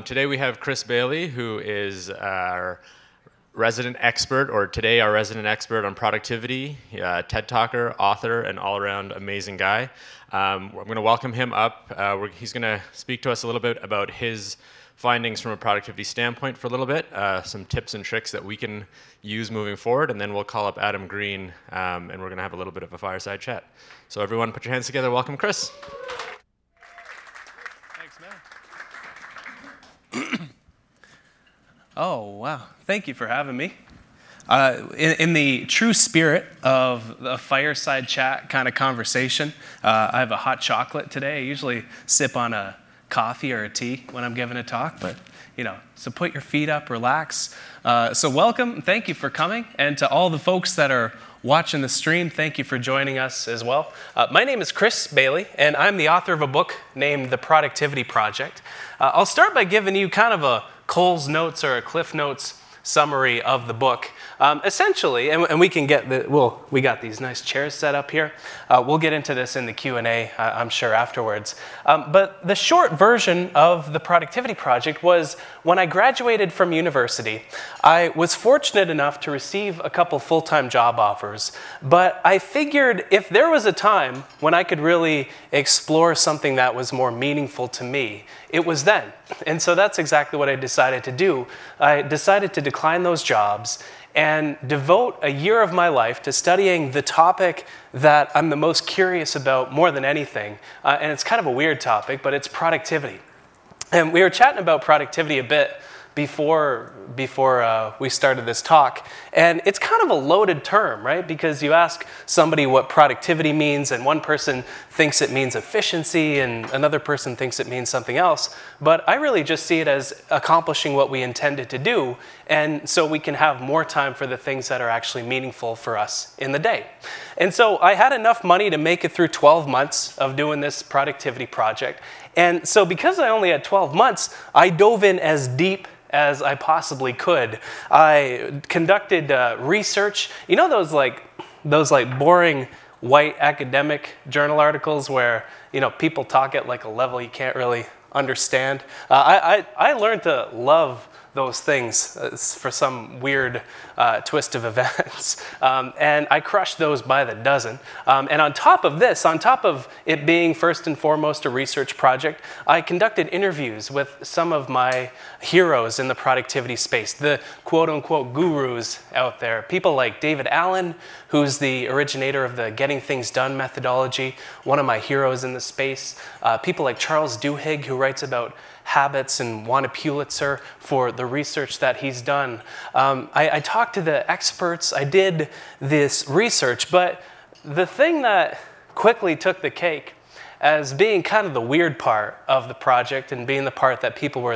Today we have Chris Bailey, who is our resident expert, or today our resident expert on productivity, TED Talker, author, and all-around amazing guy. I'm going to welcome him up. He's going to speak to us a little bit about his findings from a productivity standpoint for a little bit, some tips and tricks that we can use moving forward, and then we'll call up Adam Green, and we're going to have a little bit of a fireside chat. So everyone put your hands together. Welcome, Chris. Oh, wow. Thank you for having me. In the true spirit of a fireside chat kind of conversation, I have a hot chocolate today. I usually sip on a coffee or a tea when I'm giving a talk, but, so put your feet up, relax. So welcome, thank you for coming, and to all the folks that are watching the stream, thank you for joining us as well. My name is Chris Bailey, and I'm the author of a book named The Productivity Project. I'll start by giving you kind of a Cole's Notes or a Cliff Notes summary of the book. Essentially, and we can get we got these nice chairs set up here. We'll get into this in the Q&A, I'm sure, afterwards. But the short version of the Productivity Project was when I graduated from university, I was fortunate enough to receive a couple full-time job offers. But I figured if there was a time when I could really explore something that was more meaningful to me, it was then. And so that's exactly what I decided to do. I decided to decline those jobs and devote a year of my life to studying the topic that I'm the most curious about more than anything. And it's kind of a weird topic, but it's productivity. And we were chatting about productivity a bit before we started this talk. And it's kind of a loaded term, right? Because you ask somebody what productivity means, and one person thinks it means efficiency, and another person thinks it means something else. But I really just see it as accomplishing what we intended to do, and so we can have more time for the things that are actually meaningful for us in the day. And so I had enough money to make it through 12 months of doing this productivity project. And so because I only had 12 months, I dove in as deep as I possibly could. I conducted research. You know those boring white academic journal articles where people talk at like a level you can't really understand? I learned to love those things for some weird twist of events. And I crushed those by the dozen. And on top of this, on top of it being first and foremost a research project, I conducted interviews with some of my heroes in the productivity space, the quote-unquote gurus out there. People like David Allen, who's the originator of the Getting Things Done methodology, one of my heroes in the space. People like Charles Duhigg, who writes about habits, and won a Pulitzer for the research that he's done. I talked to the experts, I did this research, but the thing that quickly took the cake as being kind of the weird part of the project and being the part that people were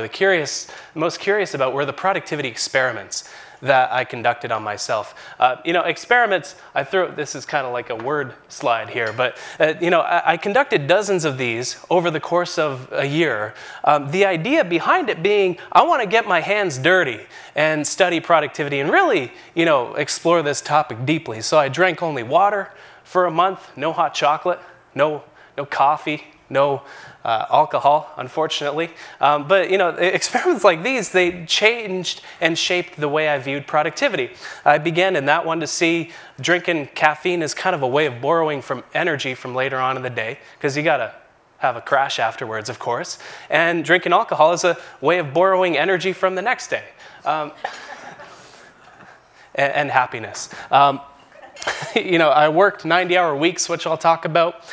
most curious about were the productivity experiments that I conducted on myself. Experiments, this is kind of like a word slide here, but I conducted dozens of these over the course of a year. The idea behind it being, I want to get my hands dirty and study productivity and really, explore this topic deeply. So I drank only water for a month, no hot chocolate, no coffee, no alcohol, unfortunately. But experiments like these, they changed and shaped the way I viewed productivity. I began in that one to see drinking caffeine as kind of a way of borrowing from energy from later on in the day, because you got to have a crash afterwards, of course. And drinking alcohol is a way of borrowing energy from the next day. And happiness. I worked 90-hour weeks, which I'll talk about,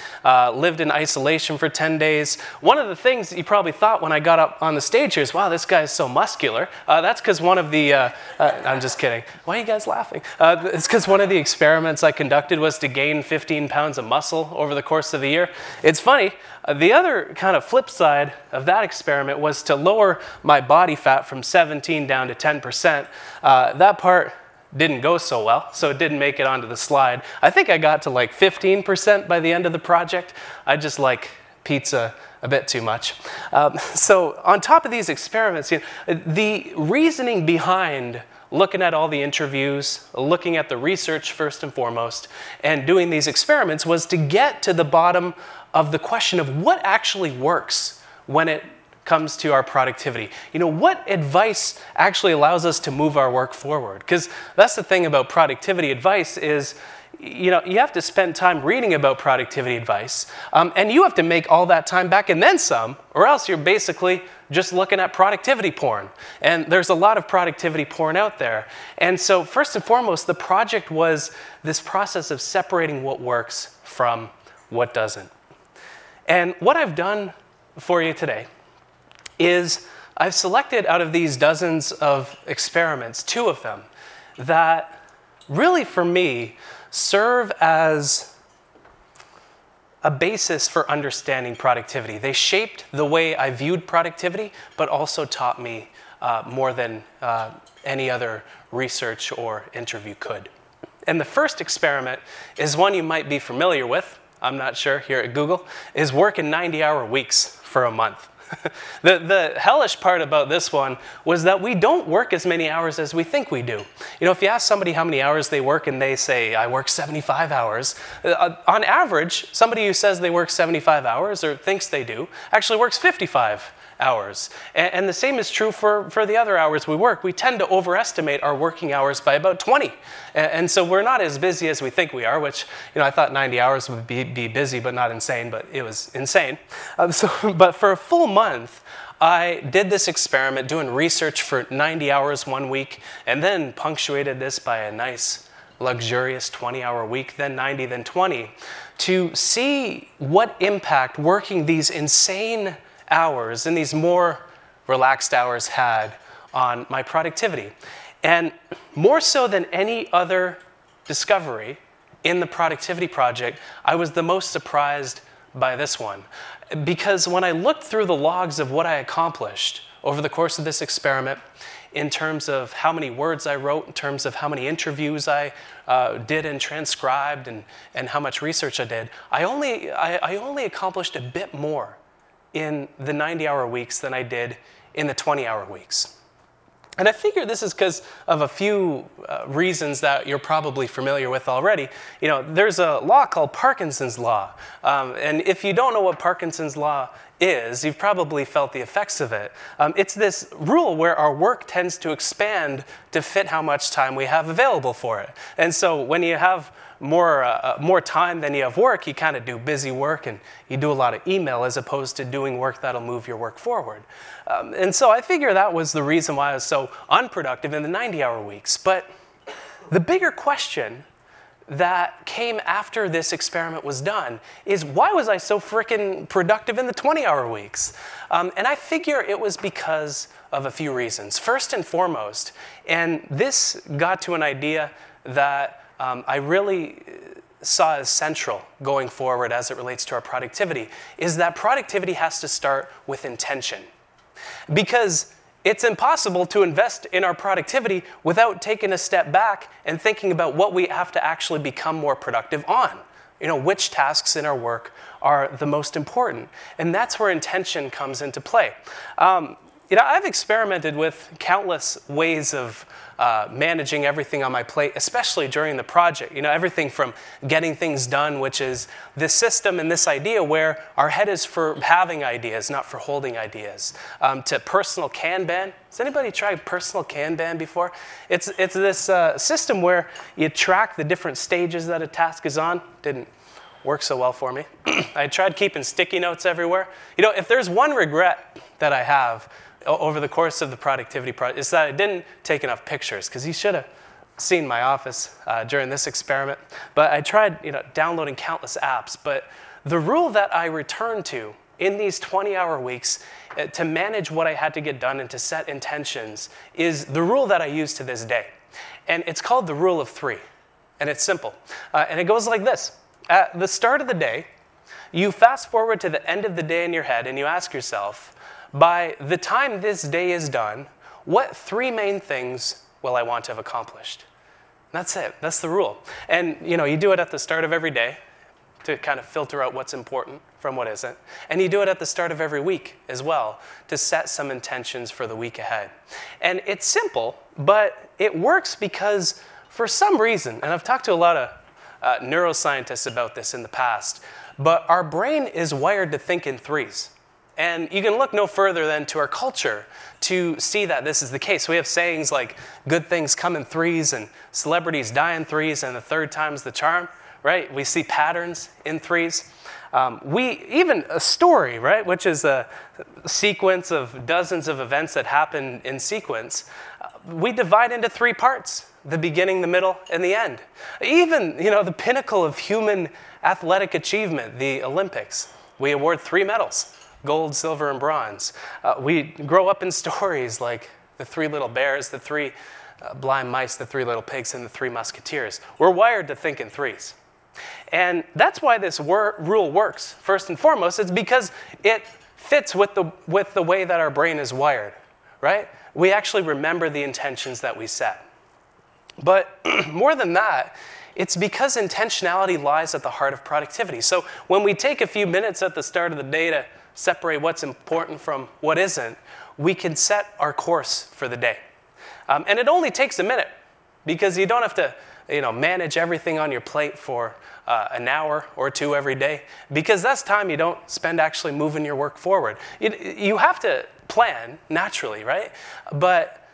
lived in isolation for 10 days. One of the things that you probably thought when I got up on the stage here is, wow, this guy's so muscular. That's because one of the, I'm just kidding. Why are you guys laughing? It's because one of the experiments I conducted was to gain 15 pounds of muscle over the course of the year. It's funny, the other kind of flip side of that experiment was to lower my body fat from 17 down to 10%. That part didn't go so well, so it didn't make it onto the slide. I think I got to like 15% by the end of the project. I just like pizza a bit too much. So on top of these experiments, the reasoning behind looking at all the interviews, looking at the research first and foremost, and doing these experiments was to get to the bottom of the question of what actually works when it comes to our productivity. You know, what advice actually allows us to move our work forward? Because that's the thing about productivity advice is, you know, you have to spend time reading about productivity advice, and you have to make all that time back and then some, or else you're basically just looking at productivity porn. And there's a lot of productivity porn out there. And so first and foremost, the project was this process of separating what works from what doesn't. And what I've done for you today is I've selected out of these dozens of experiments, 2 of them that really for me serve as a basis for understanding productivity. They shaped the way I viewed productivity, but also taught me more than any other research or interview could. And the first experiment is one you might be familiar with, I'm not sure, here at Google, is work in 90-hour weeks for a month. The hellish part about this one was that we don't work as many hours as we think we do. You know, if you ask somebody how many hours they work and they say, I work 75 hours, on average, somebody who says they work 75 hours or thinks they do actually works 55 hours. And the same is true for the other hours we work. We tend to overestimate our working hours by about 20. And so we're not as busy as we think we are, which, you know, I thought 90 hours would be busy but not insane, but it was insane. But for a full month, I did this experiment doing research for 90 hours one week and then punctuated this by a nice, luxurious 20-hour week, then 90, then 20, to see what impact working these insane hours and these more relaxed hours had on my productivity. And more so than any other discovery in the productivity project, I was the most surprised by this one. Because when I looked through the logs of what I accomplished over the course of this experiment, in terms of how many words I wrote, in terms of how many interviews I did and transcribed, and how much research I did, I only accomplished a bit more in the 90-hour weeks than I did in the 20-hour weeks. And I figure this is because of a few reasons that you're probably familiar with already. You know, there's a law called Parkinson's law. And if you don't know what Parkinson's law is, you've probably felt the effects of it. It's this rule where our work tends to expand to fit how much time we have available for it. And so when you have more time than you have work, you kind of do busy work and you do a lot of email as opposed to doing work that'll move your work forward. And so I figure that was the reason why I was so unproductive in the 90-hour weeks. But the bigger question that came after this experiment was done is, why was I so frickin' productive in the 20-hour weeks? And I figure it was because of a few reasons. First and foremost, and this got to an idea that I really saw as central going forward as it relates to our productivity, is that productivity has to start with intention. Because it's impossible to invest in our productivity without taking a step back and thinking about what we have to actually become more productive on. You know, which tasks in our work are the most important. And that's where intention comes into play. You know, I've experimented with countless ways of managing everything on my plate, especially during the project. You know, everything from getting things done, which is this system and this idea where our head is for having ideas, not for holding ideas, to personal Kanban. Has anybody tried personal Kanban before? It's this system where you track the different stages that a task is on. Didn't work so well for me. I tried keeping sticky notes everywhere. You know, if there's one regret that I have over the course of the productivity project, is that I didn't take enough pictures, because you should have seen my office during this experiment. But I tried, you know, downloading countless apps. But the rule that I returned to in these 20-hour weeks to manage what I had to get done and to set intentions is the rule that I use to this day. And it's called the rule of 3. And it's simple. And it goes like this. At the start of the day, you fast forward to the end of the day in your head and you ask yourself, by the time this day is done, what 3 main things will I want to have accomplished? That's it. That's the rule. And you know, you do it at the start of every day to kind of filter out what's important from what isn't. And you do it at the start of every week as well to set some intentions for the week ahead. And it's simple, but it works because for some reason, and I've talked to a lot of neuroscientists about this in the past, but our brain is wired to think in threes. And you can look no further than to our culture to see that this is the case. We have sayings like, good things come in threes, and celebrities die in threes, and the third time's the charm, right? We see patterns in threes. Even a story, right, which is a sequence of dozens of events that happen in sequence, we divide into three parts: the beginning, the middle, and the end. Even, the pinnacle of human athletic achievement, the Olympics, we award 3 medals: gold, silver, and bronze. We grow up in stories like the 3 little bears, the 3 blind mice, the 3 little pigs, and the 3 musketeers. We're wired to think in threes. And that's why this rule works, first and foremost. It's because it fits with the way that our brain is wired, right? We actually remember the intentions that we set. But more than that, it's because intentionality lies at the heart of productivity. So when we take a few minutes at the start of the day to separate what's important from what isn't, we can set our course for the day. And it only takes a minute, because you don't have to manage everything on your plate for an hour or 2 every day, because that's time you don't spend actually moving your work forward. You have to plan, naturally, right? But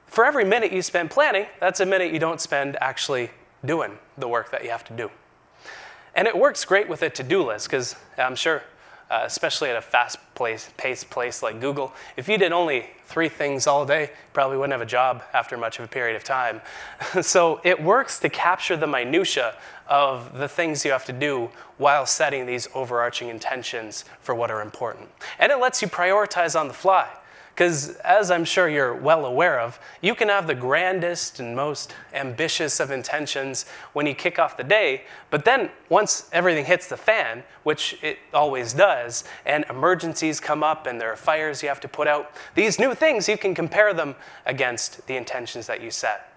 for every minute you spend planning, that's a minute you don't spend actually doing the work that you have to do. And it works great with a to-do list, because I'm sure, especially at a fast-paced place like Google, if you did only 3 things all day, you probably wouldn't have a job after much of a period of time. So it works to capture the minutia of the things you have to do while setting these overarching intentions for what are important. And it lets you prioritize on the fly. Because as I'm sure you're well aware of, you can have the grandest and most ambitious of intentions when you kick off the day, but then once everything hits the fan, which it always does, and emergencies come up and there are fires you have to put out, these new things, you can compare them against the intentions that you set.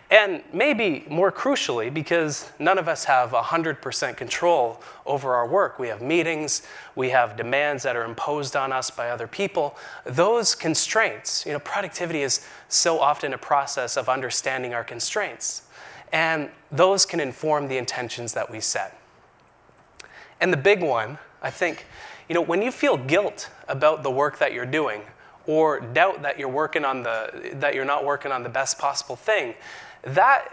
And maybe more crucially, because none of us have 100% control over our work. We have meetings, we have demands that are imposed on us by other people. Those constraints, productivity is so often a process of understanding our constraints. And those can inform the intentions that we set. And the big one, I think, when you feel guilt about the work that you're doing, or doubt that you're not working on the best possible thing, that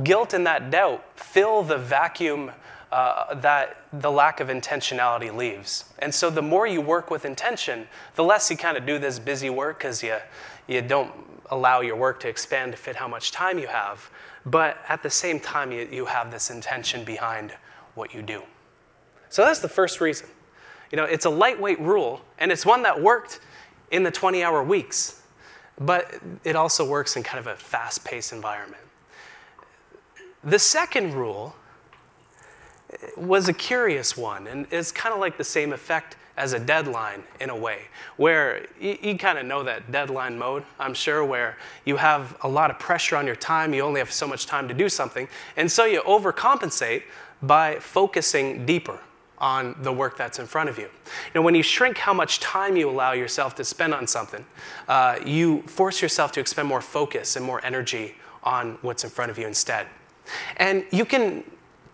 guilt and that doubt fill the vacuum that the lack of intentionality leaves. And so the more you work with intention, the less you kind of do this busy work, because you don't allow your work to expand to fit how much time you have. But at the same time, you have this intention behind what you do. So that's the first reason. It's a lightweight rule, and it's one that worked in the 20-hour weeks, but it also works in kind of a fast-paced environment. The second rule was a curious one, and it's kind of like the same effect as a deadline in a way, where you kind of know that deadline mode, I'm sure, where you have a lot of pressure on your time, you only have so much time to do something, and so you overcompensate by focusing deeper on the work that's in front of you. When you shrink how much time you allow yourself to spend on something, you force yourself to expend more focus and more energy on what's in front of you instead. And you can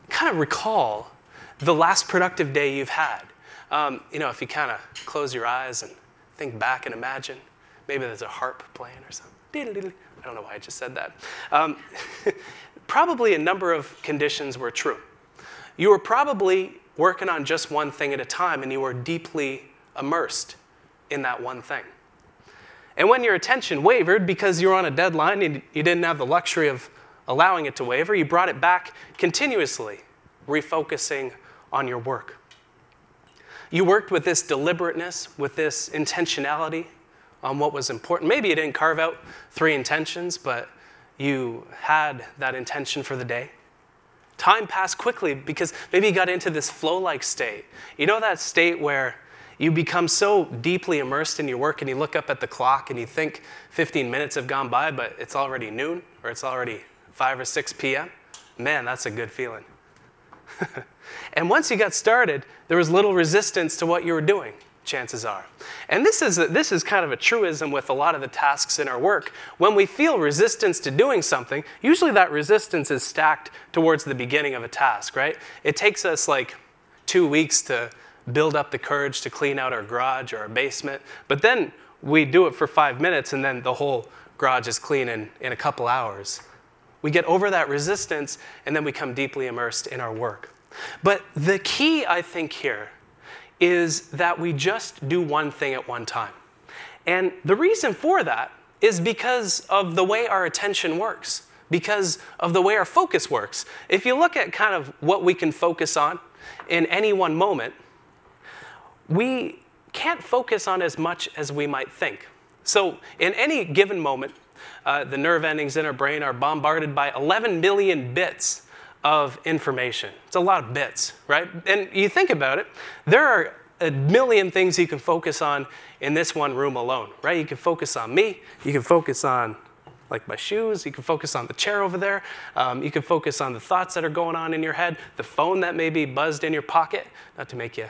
kind of recall the last productive day you've had. If you kind of close your eyes and think back and imagine, maybe there's a harp playing or something. I don't know why I just said that. Probably a number of conditions were true. You were probably working on just one thing at a time, and you were deeply immersed in that one thing. And when your attention wavered because you were on a deadline and you didn't have the luxury of allowing it to waver, you brought it back continuously, refocusing on your work. You worked with this deliberateness, with this intentionality on what was important. Maybe you didn't carve out 3 intentions, but you had that intention for the day. Time passed quickly because maybe you got into this flow-like state. That state where you become so deeply immersed in your work and you look up at the clock and you think 15 minutes have gone by, but it's already noon or it's already 5 or 6 p.m. Man, that's a good feeling. And once you got started, there was little resistance to what you were doing, chances are. And this is kind of a truism with a lot of the tasks in our work. When we feel resistance to doing something, usually that resistance is stacked towards the beginning of a task, right? It takes us like 2 weeks to build up the courage to clean out our garage or our basement, but then we do it for 5 minutes and then the whole garage is clean in a couple hours. We get over that resistance and then we become deeply immersed in our work. But the key, I think, here is that we just do one thing at one time. And the reason for that is because of the way our attention works, because of the way our focus works. If you look at kind of what we can focus on in any one moment, we can't focus on as much as we might think. So in any given moment, the nerve endings in our brain are bombarded by 11 billion bits of information. It's a lot of bits, right? And you think about it, there are a million things you can focus on in this one room alone, right? You can focus on me, you can focus on like my shoes, you can focus on the chair over there, you can focus on the thoughts that are going on in your head, the phone that may be buzzed in your pocket, not to make you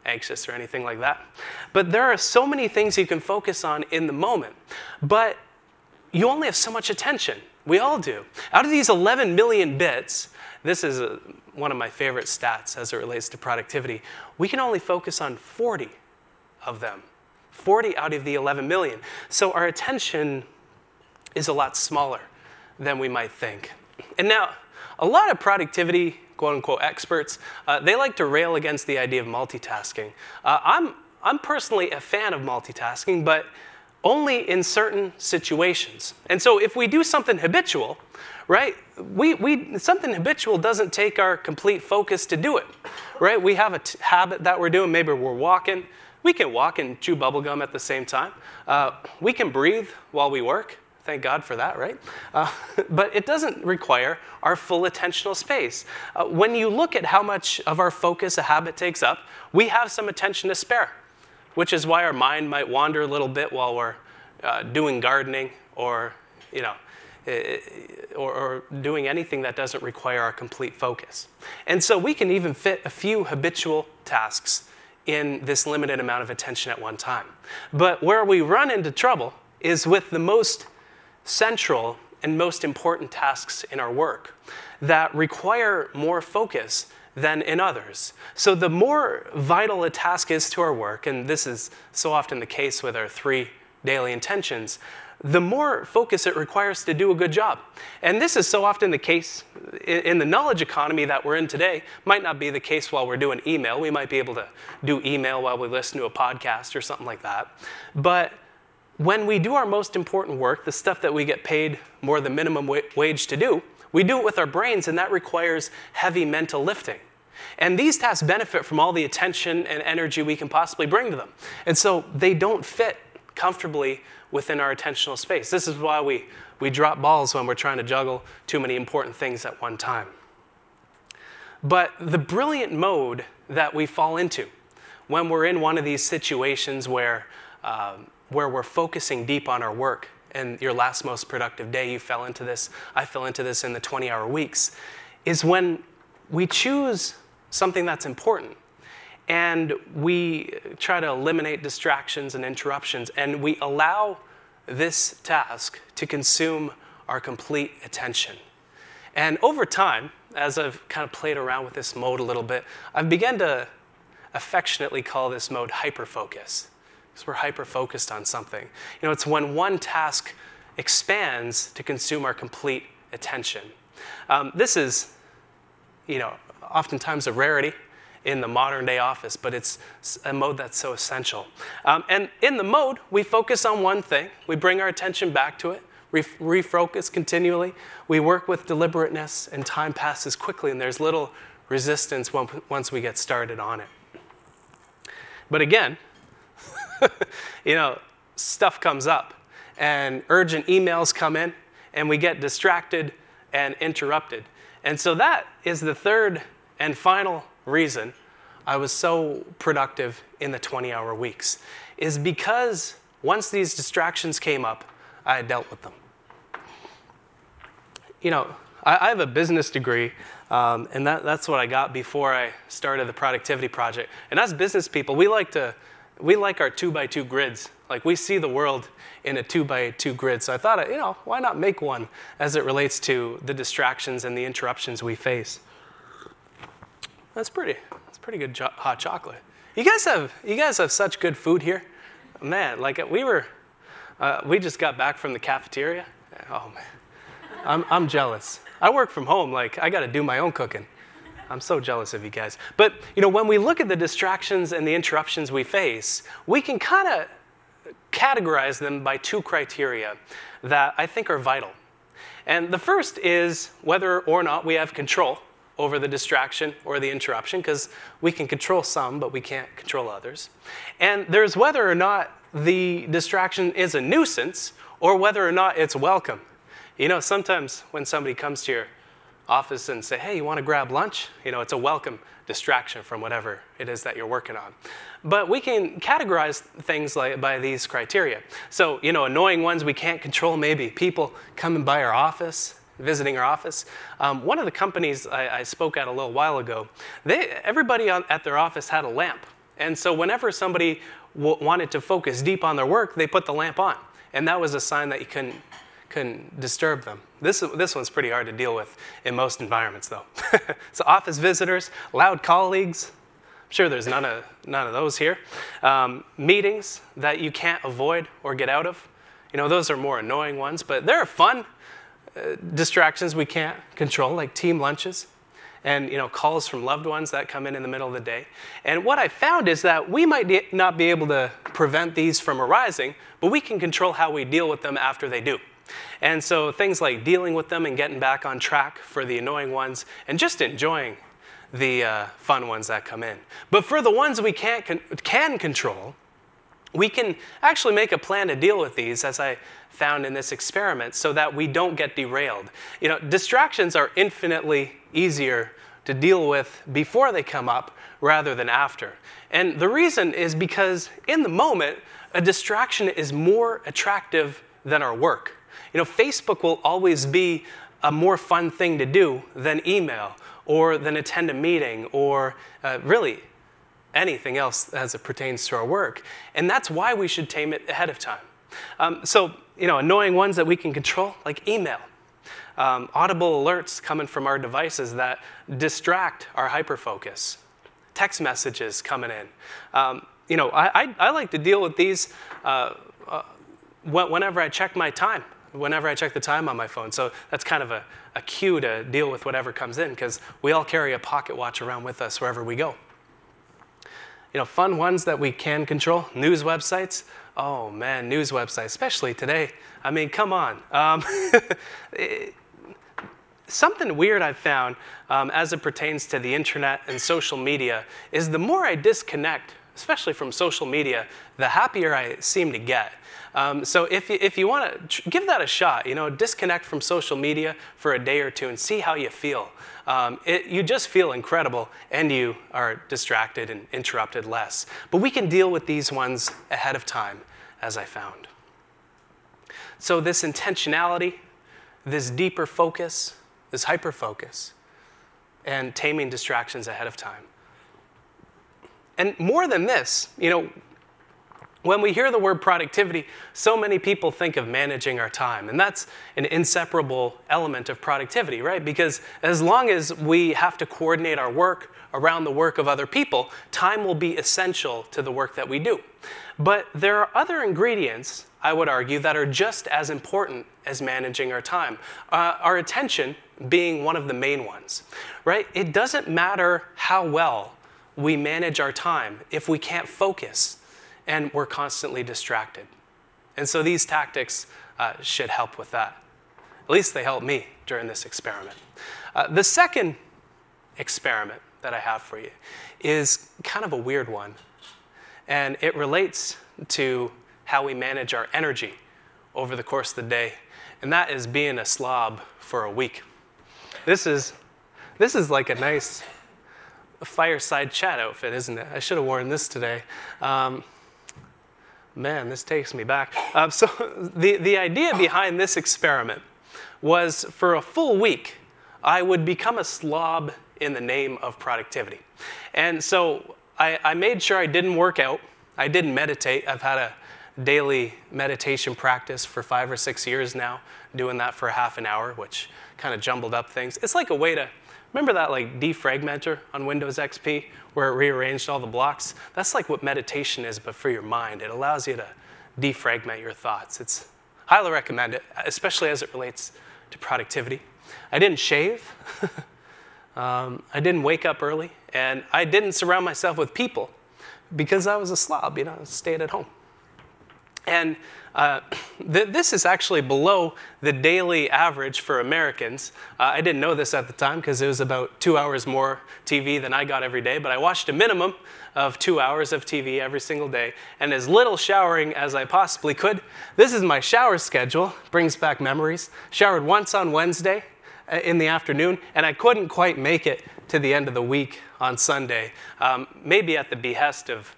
anxious or anything like that. But there are so many things you can focus on in the moment, but you only have so much attention. We all do. Out of these 11 million bits, this is one of my favorite stats as it relates to productivity, we can only focus on 40 of them. 40 out of the 11 million. So our attention is a lot smaller than we might think. And now, a lot of productivity, quote-unquote, experts, they like to rail against the idea of multitasking. I'm personally a fan of multitasking, but only in certain situations. And so if we do something habitual, right, something habitual doesn't take our complete focus to do it, right? We have a habit that we're doing. Maybe we're walking. We can walk and chew bubble gum at the same time. We can breathe while we work. Thank God for that, right? But it doesn't require our full attentional space. When you look at how much of our focus a habit takes up, we have some attention to spare, which is why our mind might wander a little bit while we're doing gardening or, or doing anything that doesn't require our complete focus. And so we can even fit a few habitual tasks in this limited amount of attention at one time. But where we run into trouble is with the most central and most important tasks in our work that require more focus than in others. So the more vital a task is to our work, and this is so often the case with our 3 daily intentions, the more focus it requires to do a good job. And this is so often the case in the knowledge economy that we're in today. Might not be the case while we're doing email. We might be able to do email while we listen to a podcast or something like that. But when we do our most important work, the stuff that we get paid more than minimum wage to do, we do it with our brains, and that requires heavy mental lifting. And these tasks benefit from all the attention and energy we can possibly bring to them. And so they don't fit comfortably within our attentional space. This is why we drop balls when we're trying to juggle too many important things at one time. But the brilliant mode that we fall into when we're in one of these situations where we're focusing deep on our work, and your last most productive day, you fell into this, I fell into this in the 20-hour weeks, is when we choose something that's important and we try to eliminate distractions and interruptions, and we allow this task to consume our complete attention. And over time, as I've kind of played around with this mode a little bit, I've begun to affectionately call this mode hyperfocus. Because we're hyper-focused on something. It's when one task expands to consume our complete attention. This is, oftentimes a rarity in the modern day office, but it's a mode that's so essential. And in the mode, we focus on one thing. We bring our attention back to it, refocus continually. We work with deliberateness, and time passes quickly, and there's little resistance once we get started on it. But again, stuff comes up, and urgent emails come in, and we get distracted and interrupted. And so that is the third and final reason I was so productive in the 20-hour weeks, is because once these distractions came up, I had dealt with them. I have a business degree, and that's what I got before I started the productivity project. And as business people, we like our 2x2 grids. Like, we see the world in a 2x2 grid. So I thought, why not make one as it relates to the distractions and the interruptions we face? That's pretty good hot chocolate. You guys have such good food here, man. Like, we just got back from the cafeteria. Oh man, I'm jealous. I work from home. Like, I got to do my own cooking. I'm so jealous of you guys. But when we look at the distractions and the interruptions we face, we can kind of categorize them by two criteria that I think are vital. And the first is whether or not we have control over the distraction or the interruption, because we can control some, but we can't control others. And there's whether or not the distraction is a nuisance or whether or not it's welcome. Sometimes when somebody comes to your office and say, hey, you want to grab lunch? It's a welcome distraction from whatever it is that you're working on. But we can categorize things by these criteria. So, annoying ones we can't control, maybe people coming by our office, visiting our office. One of the companies I spoke at a little while ago, everybody at their office had a lamp. And so whenever somebody wanted to focus deep on their work, they put the lamp on. And that was a sign that you couldn't disturb them. This one's pretty hard to deal with in most environments, though. So office visitors, loud colleagues. I'm sure there's none of those here. Meetings that you can't avoid or get out of. Those are more annoying ones, but there are fun distractions we can't control, like team lunches and calls from loved ones that come in the middle of the day. And what I found is that we might not be able to prevent these from arising, but we can control how we deal with them after they do. And so things like dealing with them and getting back on track for the annoying ones and just enjoying the fun ones that come in. But for the ones we can control, we can actually make a plan to deal with these, as I found in this experiment, so that we don't get derailed. Distractions are infinitely easier to deal with before they come up rather than after. And the reason is because in the moment, a distraction is more attractive than our work. Facebook will always be a more fun thing to do than email or than attend a meeting or really anything else as it pertains to our work. And that's why we should tame it ahead of time. So, annoying ones that we can control, like email. Audible alerts coming from our devices that distract our hyperfocus. Text messages coming in. I like to deal with these whenever I check my time, whenever I check the time on my phone. So that's kind of a cue to deal with whatever comes in, because we all carry a pocket watch around with us wherever we go. Fun ones that we can control, news websites. Oh man, news websites, especially today. I mean, come on. Something weird I've found as it pertains to the internet and social media is the more I disconnect, especially from social media, the happier I seem to get. So if you want to give that a shot, disconnect from social media for a day or two and see how you feel. You just feel incredible, and you are distracted and interrupted less. But we can deal with these ones ahead of time, as I found. So this intentionality, this deeper focus, this hyperfocus, and taming distractions ahead of time. And more than this, when we hear the word productivity, so many people think of managing our time. And that's an inseparable element of productivity, right? Because as long as we have to coordinate our work around the work of other people, time will be essential to the work that we do. But there are other ingredients, I would argue, that are just as important as managing our time. Our attention being one of the main ones, right? It doesn't matter how well we manage our time if we can't focus and we're constantly distracted. And so these tactics should help with that. At least they helped me during this experiment. The second experiment that I have for you is kind of a weird one. And it relates to how we manage our energy over the course of the day. And that is being a slob for a week. This is like a nice fireside chat outfit, isn't it? I should have worn this today. Man, this takes me back. So the idea behind this experiment was for a full week, I would become a slob in the name of productivity. And so I made sure I didn't work out. I didn't meditate. I've had a daily meditation practice for 5 or 6 years now, doing that for half an hour, which kind of jumbled up things. It's like a way to, remember that like defragmenter on Windows XP where it rearranged all the blocks? That's like what meditation is, but for your mind. It allows you to defragment your thoughts. It's highly recommend it, especially as it relates to productivity. I didn't shave. I didn't wake up early, and I didn't surround myself with people because I was a slob, stayed at home. And this is actually below the daily average for Americans. I didn't know this at the time because it was about 2 hours more TV than I got every day, but I watched a minimum of 2 hours of TV every single day, and as little showering as I possibly could. This is my shower schedule, brings back memories. Showered once on Wednesday in the afternoon, and I couldn't quite make it to the end of the week on Sunday, maybe at the behest of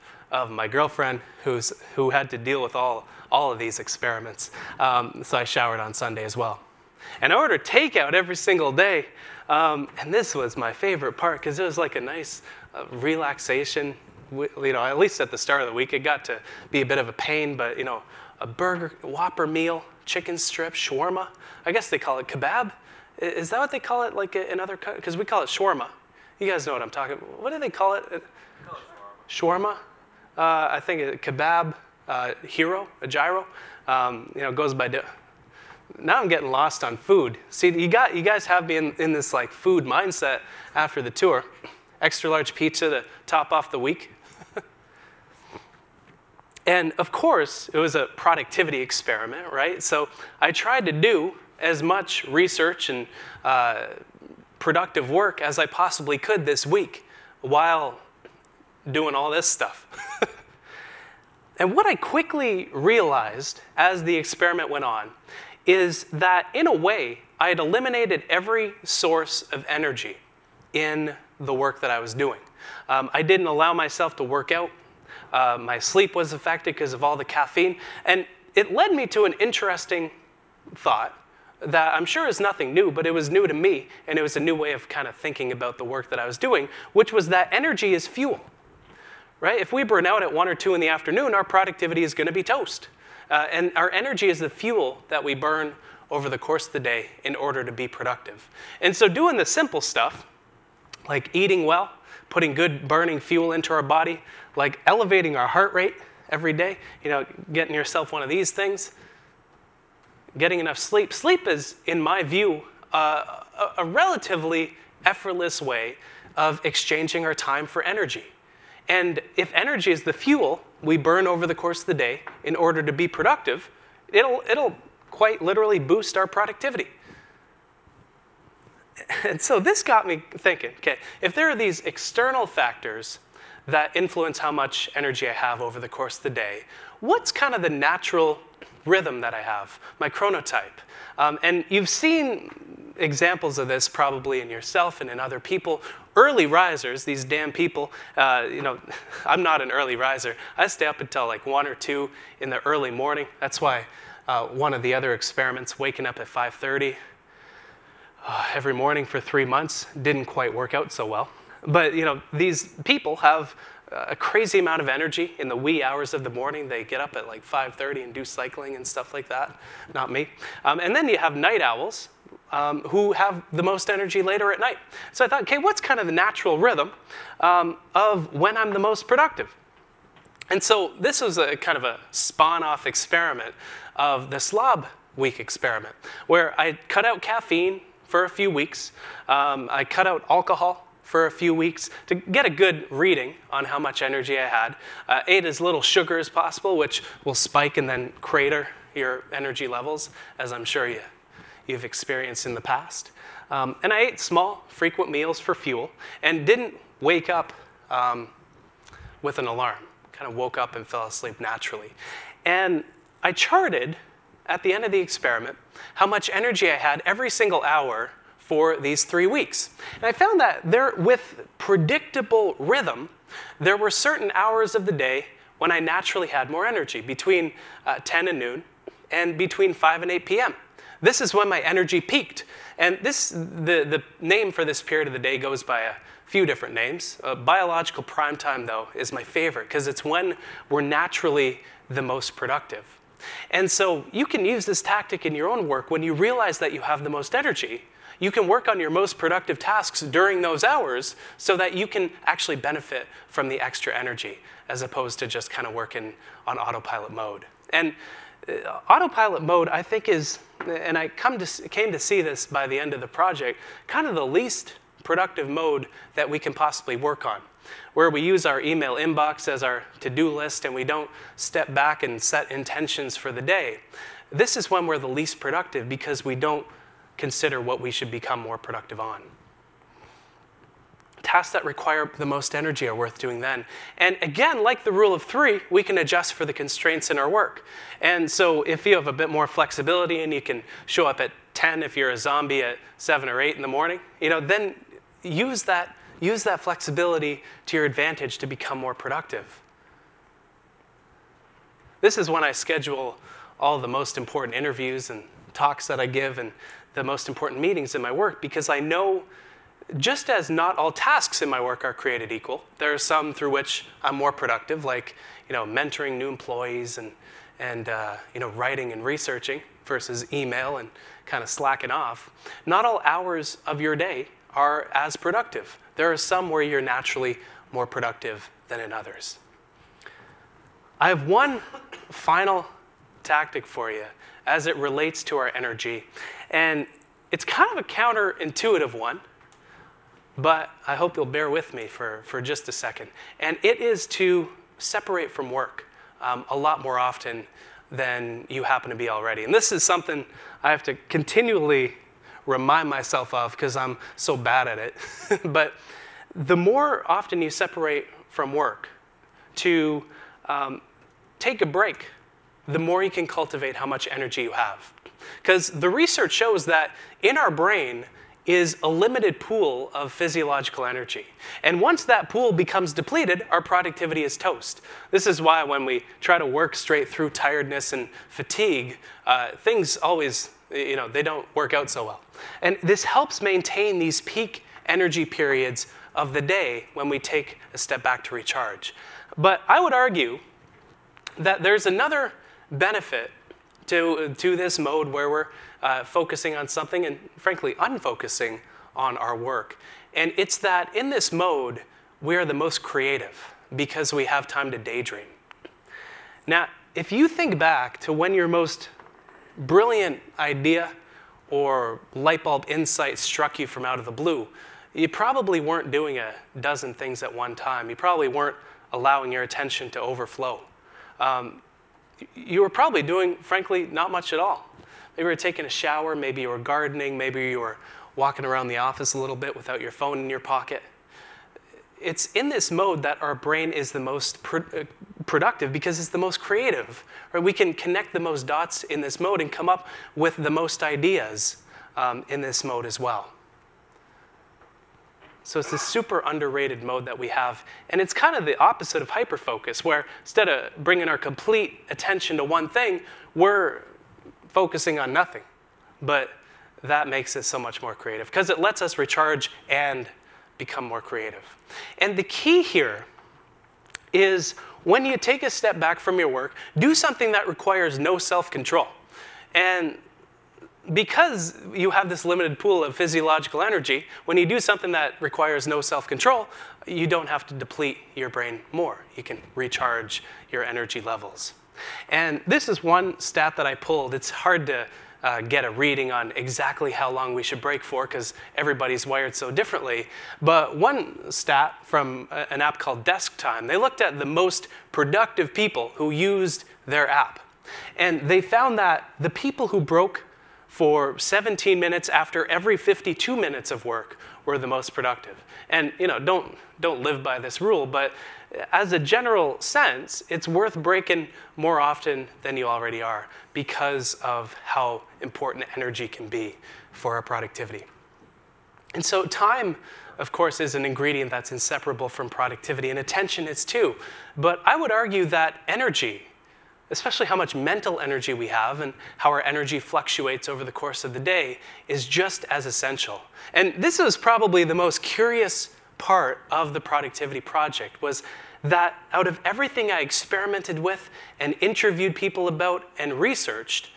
my girlfriend who had to deal with all of these experiments. So I showered on Sunday as well. And I ordered takeout every single day. And this was my favorite part because it was like a nice relaxation. At least at the start of the week, it got to be a bit of a pain, but a burger, Whopper meal, chicken strip, shawarma. I guess they call it kebab. Is that what they call it like in other countries? Because we call it shawarma. You guys know what I'm talking about. What do they call it? Shawarma. I think a kebab, hero, a gyro, goes by. Now I'm getting lost on food. See, you guys have me in this like food mindset after the tour. Extra large pizza to top off the week. And of course, it was a productivity experiment, right? So I tried to do as much research and productive work as I possibly could this week while doing all this stuff. And what I quickly realized as the experiment went on is that, in a way, I had eliminated every source of energy in the work that I was doing. I didn't allow myself to work out. My sleep was affected because of all the caffeine. And it led me to an interesting thought that I'm sure is nothing new, but it was new to me, and it was a new way of kind of thinking about the work that I was doing, which was that energy is fuel. Right? If we burn out at 1 or 2 in the afternoon, our productivity is going to be toast. And our energy is the fuel that we burn over the course of the day in order to be productive. And so doing the simple stuff, like eating well, putting good burning fuel into our body, like elevating our heart rate every day, getting yourself one of these things, getting enough sleep. Sleep is, in my view, a relatively effortless way of exchanging our time for energy. And if energy is the fuel we burn over the course of the day in order to be productive, it'll quite literally boost our productivity. And so this got me thinking, okay, if there are these external factors that influence how much energy I have over the course of the day, what's kind of the natural rhythm that I have, my chronotype? And you've seen examples of this probably in yourself and in other people. Early risers, these damn people, I'm not an early riser. I stay up until like 1 or 2 in the early morning. That's why one of the other experiments, waking up at 5:30 every morning for 3 months, didn't quite work out so well. But these people have a crazy amount of energy in the wee hours of the morning. They get up at like 5:30 and do cycling and stuff like that. Not me. And then you have night owls, who have the most energy later at night. So I thought, okay, what's kind of the natural rhythm of when I'm the most productive? And so this was a kind of a spawn-off experiment of the Slob Week experiment, where I cut out caffeine for a few weeks. I cut out alcohol for a few weeks to get a good reading on how much energy I had. Ate as little sugar as possible, which will spike and then crater your energy levels, as I'm sure you've experienced in the past. And I ate small, frequent meals for fuel and didn't wake up with an alarm. Kind of woke up and fell asleep naturally. And I charted, at the end of the experiment, how much energy I had every single hour for these 3 weeks. And I found that with predictable rhythm, there were certain hours of the day when I naturally had more energy, between 10 and noon and between 5 and 8 p.m. This is when my energy peaked. And the name for this period of the day goes by a few different names. Biological prime time, though, is my favorite because it's when we're naturally the most productive. And so you can use this tactic in your own work. When you realize that you have the most energy, you can work on your most productive tasks during those hours so that you can actually benefit from the extra energy as opposed to just kind of working on autopilot mode. And autopilot mode, I think, is, and I came to see this by the end of the project, kind of the least productive mode that we can possibly work on, where we use our email inbox as our to-do list and we don't step back and set intentions for the day. This is when we're the least productive because we don't consider what we should become more productive on. Tasks that require the most energy are worth doing then. And again, like the rule of 3, we can adjust for the constraints in our work. And so if you have a bit more flexibility and you can show up at 10 if you're a zombie at 7 or 8 in the morning, then use that flexibility to your advantage to become more productive. This is when I schedule all the most important interviews and talks that I give and the most important meetings in my work, because I know just as not all tasks in my work are created equal, there are some through which I'm more productive, like mentoring new employees and writing and researching versus email and kind of slacking off. Not all hours of your day are as productive. There are some where you're naturally more productive than in others. I have one final tactic for you as it relates to our energy. And it's kind of a counterintuitive one, but I hope you'll bear with me for just a second. And it is to separate from work a lot more often than you happen to be already. And this is something I have to continually remind myself of because I'm so bad at it. But the more often you separate from work to take a break, the more you can cultivate how much energy you have. Because the research shows that in our brain is a limited pool of physiological energy. And once that pool becomes depleted, our productivity is toast. This is why when we try to work straight through tiredness and fatigue, things always, they don't work out so well. And this helps maintain these peak energy periods of the day when we take a step back to recharge. But I would argue that there's another benefit to this mode where we're focusing on something and, frankly, unfocusing on our work. And it's that in this mode, we are the most creative because we have time to daydream. Now, if you think back to when your most brilliant idea or light bulb insight struck you from out of the blue, you probably weren't doing a dozen things at one time. You probably weren't allowing your attention to overflow. You were probably doing, frankly, not much at all. Maybe you were taking a shower, maybe you were gardening, maybe you were walking around the office a little bit without your phone in your pocket. It's in this mode that our brain is the most productive because it's the most creative. Right? We can connect the most dots in this mode and come up with the most ideas in this mode as well. So it's this super underrated mode that we have. And it's kind of the opposite of hyperfocus, where instead of bringing our complete attention to one thing, we're focusing on nothing. But that makes it so much more creative because it lets us recharge and become more creative. And the key here is when you take a step back from your work, do something that requires no self-control. And because you have this limited pool of physiological energy, when you do something that requires no self-control, you don't have to deplete your brain more. You can recharge your energy levels. And this is one stat that I pulled. It's hard to get a reading on exactly how long we should break for because everybody's wired so differently. But one stat from an app called Desk Time, they looked at the most productive people who used their app. And they found that the people who broke for 17 minutes after every 52 minutes of work were the most productive. And don't live by this rule, but as a general sense, it's worth breaking more often than you already are because of how important energy can be for our productivity. And so time, of course, is an ingredient that's inseparable from productivity, and attention is too. But I would argue that energy especially how much mental energy we have and how our energy fluctuates over the course of the day, is just as essential. And this was probably the most curious part of the productivity project, was that out of everything I experimented with and interviewed people about and researched,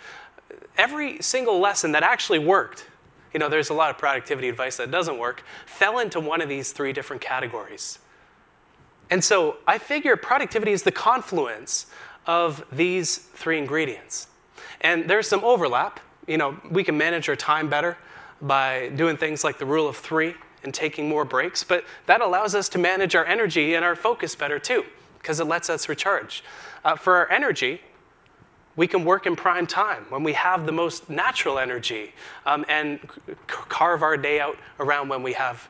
every single lesson that actually worked, you know, there's a lot of productivity advice that doesn't work, fell into one of these three different categories. And so I figure productivity is the confluence of these three ingredients. And there's some overlap. You know, we can manage our time better by doing things like the rule of 3 and taking more breaks, but that allows us to manage our energy and our focus better too, because it lets us recharge. For our energy, we can work in prime time when we have the most natural energy, and carve our day out around when we have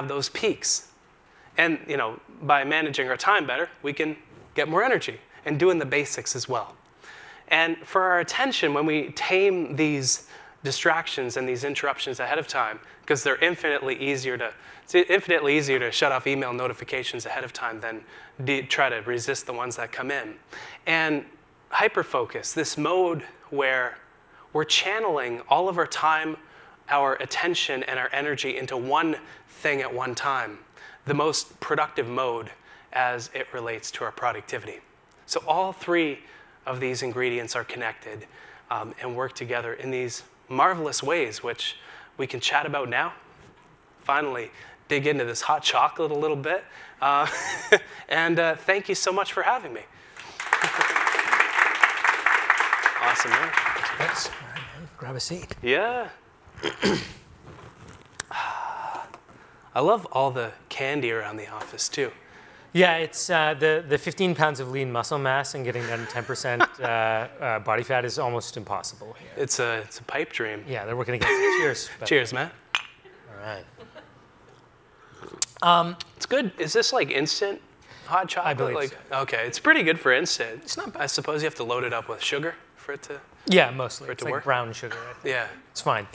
those peaks. And you know, by managing our time better, we can get more energy and doing the basics as well. And for our attention, when we tame these distractions and these interruptions ahead of time, because they're infinitely easier to shut off email notifications ahead of time than try to resist the ones that come in. And hyperfocus, this mode where we're channeling all of our time, our attention, and our energy into one thing at one time, the most productive mode as it relates to our productivity. So all three of these ingredients are connected and work together in these marvelous ways, which we can chat about now. Finally, dig into this hot chocolate a little bit. And thank you so much for having me. Awesome, man. Thanks. All right, man. Grab a seat. Yeah. I love all the candy around the office, too. Yeah, it's the 15 pounds of lean muscle mass and getting down to 10% body fat is almost impossible here. It's a pipe dream. Yeah, they're working against it. Cheers. Cheers, man. All right. It's good. Is this like instant hot chocolate? I believe so. Okay, it's pretty good for instant. It's not bad. I suppose you have to load it up with sugar for it to... Yeah, mostly. For it It's to like work? brown sugar. I think. Yeah. It's fine.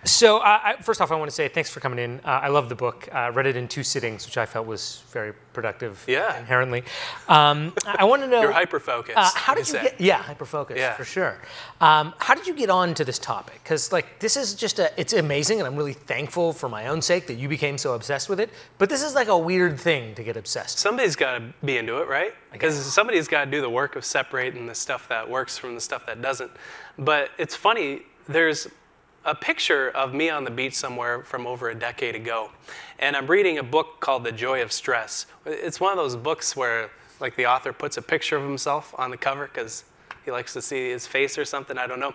So first off, I want to say thanks for coming in. I love the book. Read it in 2 sittings, which I felt was very productive. Yeah. Inherently. I want to know. You're hyper-focused. How did you get? Yeah, hyper-focused, Yeah. for sure. How did you get on to this topic? Because like this is just it's amazing, and I'm really thankful for my own sake that you became so obsessed with it. But this is like a weird thing to get obsessed with. Somebody's got to be into it, right? Because somebody's got to do the work of separating the stuff that works from the stuff that doesn't. But it's funny, there's a picture of me on the beach somewhere from over a decade ago. And I'm reading a book called The Joy of Stress. It's one of those books where like the author puts a picture of himself on the cover because he likes to see his face or something, I don't know.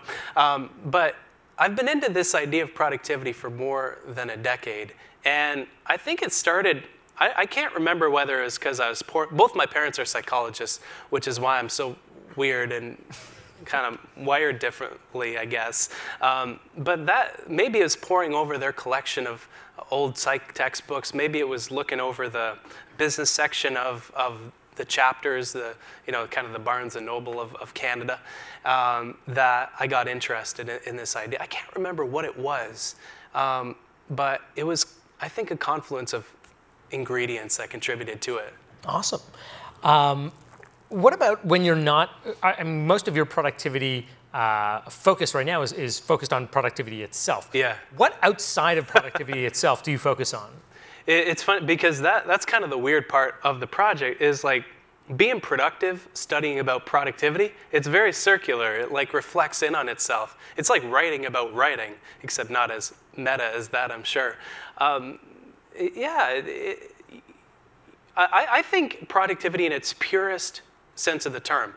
But I've been into this idea of productivity for more than a decade. And I think it started, I can't remember whether it was because I was poor. Both my parents are psychologists, which is why I'm so weird and kind of wired differently, I guess. But that, maybe it was poring over their collection of old psych textbooks. Maybe it was looking over the business section of the chapters, kind of the Barnes and Noble of Canada, that I got interested in this idea. I can't remember what it was, but it was, I think, a confluence of ingredients that contributed to it. Awesome. What about when you're not, I mean, most of your productivity focus right now is focused on productivity itself. Yeah. What outside of productivity itself do you focus on? It's fun because that's kind of the weird part of the project is like being productive, studying about productivity, it's very circular. It like reflects in on itself. It's like writing about writing, except not as meta as that, I'm sure. I think productivity in its purest sense of the term,